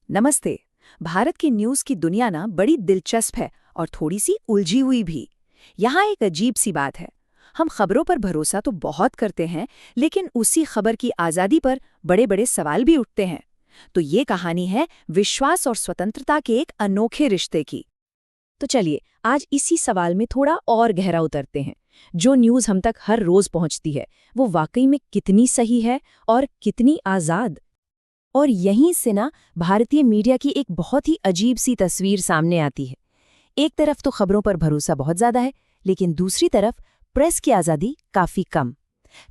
नमस्ते। भारत की न्यूज़ की दुनिया ना बड़ी दिलचस्प है और थोड़ी सी उलझी हुई भी। यहाँ एक अजीब सी बात है। हम खबरों पर भरोसा तो बहुत करते हैं, लेकिन उसी खबर की आज़ादी पर बड़े बड़े सवाल भी उठते हैं। तो ये कहानी है विश्वास और स्वतंत्रता के एक अनोखे रिश्ते की। तो चलिए आज इसी सवाल में थोड़ा और गहरा उतरते हैं। जो न्यूज़ हम तक हर रोज पहुंचती है वो वाकई में कितनी सही है और कितनी आज़ाद। और यहीं से ना भारतीय मीडिया की एक बहुत ही अजीब सी तस्वीर सामने आती है। एक तरफ तो खबरों पर भरोसा बहुत ज्यादा है, लेकिन दूसरी तरफ प्रेस की आज़ादी काफी कम।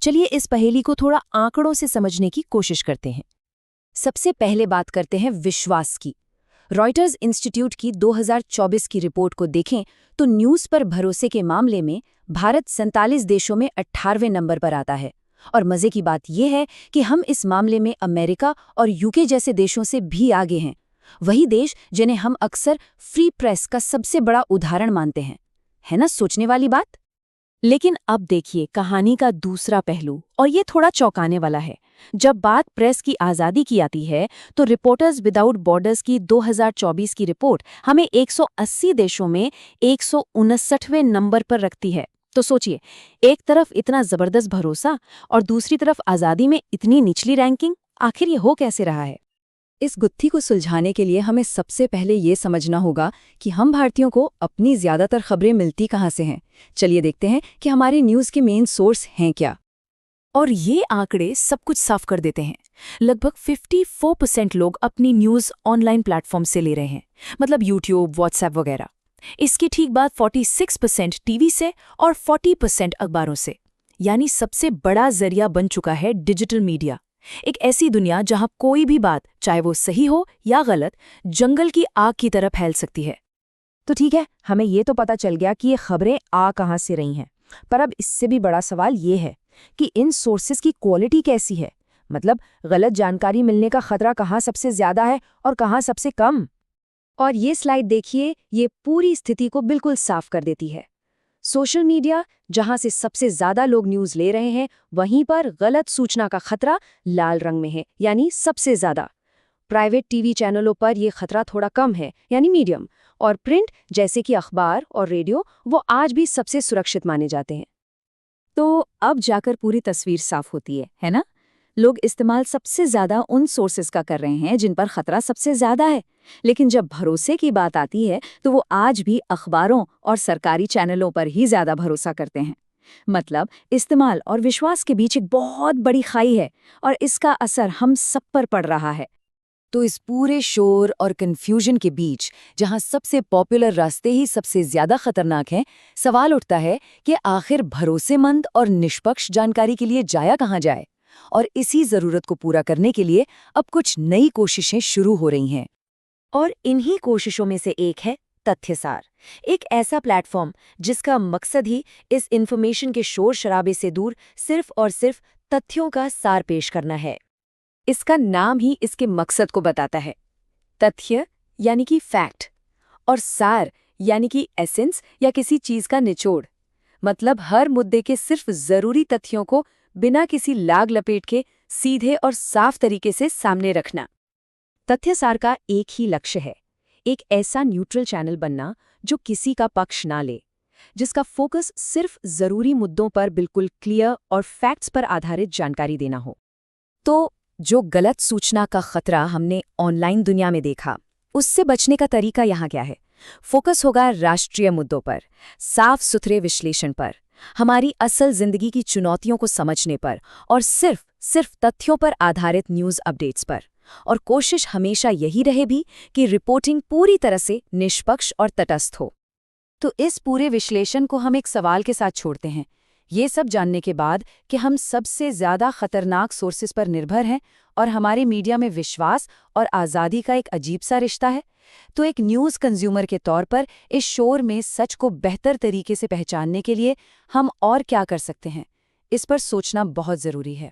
चलिए इस पहेली को थोड़ा आंकड़ों से समझने की कोशिश करते हैं। सबसे पहले बात करते हैं विश्वास की। रॉयटर्स इंस्टीट्यूट की 2024 की रिपोर्ट को देखें तो न्यूज़ पर भरोसे के मामले में भारत 47 देशों में 18वें नंबर पर आता है। और मजे की बात यह है कि हम इस मामले में अमेरिका और यूके जैसे देशों से भी आगे हैं, वही देश जिन्हें हम अक्सर फ्री प्रेस का सबसे बड़ा उदाहरण मानते हैं। है ना सोचने वाली बात। लेकिन अब देखिए कहानी का दूसरा पहलू, और ये थोड़ा चौंकाने वाला है। जब बात प्रेस की आज़ादी की आती है तो रिपोर्टर्स विदाउट बॉर्डर्स की 2024 की रिपोर्ट हमें 180 देशों में 159वें नंबर पर रखती है। तो सोचिए, एक तरफ इतना जबरदस्त भरोसा और दूसरी तरफ आज़ादी में इतनी निचली रैंकिंग। आखिर ये हो कैसे रहा है? इस गुत्थी को सुलझाने के लिए हमें सबसे पहले ये समझना होगा कि हम भारतीयों को अपनी ज्यादातर खबरें मिलती कहाँ से हैं। चलिए देखते हैं कि हमारे न्यूज़ के मेन सोर्स हैं क्या। और ये आंकड़े सब कुछ साफ कर देते हैं। लगभग 54% लोग अपनी न्यूज़ ऑनलाइन प्लेटफॉर्म से ले रहे हैं, मतलब यूट्यूब, व्हाट्सएप वगैरह। इसके ठीक बाद 46% टीवी से और 40% अखबारों से। यानी सबसे बड़ा जरिया बन चुका है डिजिटल मीडिया। एक ऐसी दुनिया जहां कोई भी बात, चाहे वो सही हो या गलत, जंगल की आग की तरह फैल सकती है। तो ठीक है, हमें ये तो पता चल गया कि ये खबरें आ कहाँ से रही हैं। पर अब इससे भी बड़ा सवाल ये है कि इन सोर्सेज की क्वालिटी कैसी है। मतलब गलत जानकारी मिलने का खतरा कहाँ सबसे ज्यादा है और कहाँ सबसे कम। और ये स्लाइड देखिए, ये पूरी स्थिति को बिल्कुल साफ कर देती है। सोशल मीडिया, जहां से सबसे ज्यादा लोग न्यूज़ ले रहे हैं, वहीं पर गलत सूचना का खतरा लाल रंग में है, यानी सबसे ज्यादा। प्राइवेट टीवी चैनलों पर यह खतरा थोड़ा कम है, यानी मीडियम। और प्रिंट जैसे कि अखबार और रेडियो, वो आज भी सबसे सुरक्षित माने जाते हैं। तो अब जाकर पूरी तस्वीर साफ होती है ना? लोग इस्तेमाल सबसे ज्यादा उन सोर्सेज का कर रहे हैं जिन पर खतरा सबसे ज्यादा है। लेकिन जब भरोसे की बात आती है तो वो आज भी अखबारों और सरकारी चैनलों पर ही ज्यादा भरोसा करते हैं। मतलब इस्तेमाल और विश्वास के बीच एक बहुत बड़ी खाई है, और इसका असर हम सब पर पड़ रहा है। तो इस पूरे शोर और कंफ्यूजन के बीच, जहां सबसे पॉपुलर रास्ते ही सबसे ज्यादा खतरनाक हैं, सवाल उठता है कि आखिर भरोसेमंद और निष्पक्ष जानकारी के लिए जाया कहाँ जाए। और इसी जरूरत को पूरा करने के लिए अब कुछ नई कोशिशें शुरू हो रही हैं। और इन्हीं कोशिशों में से एक है तथ्यसार, एक ऐसा प्लेटफॉर्म जिसका मकसद ही इस इंफॉर्मेशन के शोर शराबे से दूर सिर्फ और सिर्फ तथ्यों का सार पेश करना है। इसका नाम ही इसके मकसद को बताता है। तथ्य यानी कि फैक्ट, और सार यानी कि एसेंस या किसी चीज का निचोड़। मतलब हर मुद्दे के सिर्फ जरूरी तथ्यों को बिना किसी लाग लपेट के सीधे और साफ तरीके से सामने रखना। तथ्यसार का एक ही लक्ष्य है, एक ऐसा न्यूट्रल चैनल बनना जो किसी का पक्ष ना ले, जिसका फोकस सिर्फ जरूरी मुद्दों पर बिल्कुल क्लियर और फैक्ट्स पर आधारित जानकारी देना हो। तो जो गलत सूचना का खतरा हमने ऑनलाइन दुनिया में देखा, उससे बचने का तरीका यहाँ क्या है? फोकस होगा राष्ट्रीय मुद्दों पर, साफ सुथरे विश्लेषण पर, हमारी असल जिंदगी की चुनौतियों को समझने पर, और सिर्फ तथ्यों पर आधारित न्यूज़ अपडेट्स पर। और कोशिश हमेशा यही रहे भी कि रिपोर्टिंग पूरी तरह से निष्पक्ष और तटस्थ हो। तो इस पूरे विश्लेषण को हम एक सवाल के साथ छोड़ते हैं। ये सब जानने के बाद कि हम सबसे ज्यादा खतरनाक सोर्सेज पर निर्भर हैं और हमारे मीडिया में विश्वास और आज़ादी का एक अजीब सा रिश्ता है, तो एक न्यूज़ कंज्यूमर के तौर पर इस शोर में सच को बेहतर तरीके से पहचानने के लिए हम और क्या कर सकते हैं, इस पर सोचना बहुत ज़रूरी है।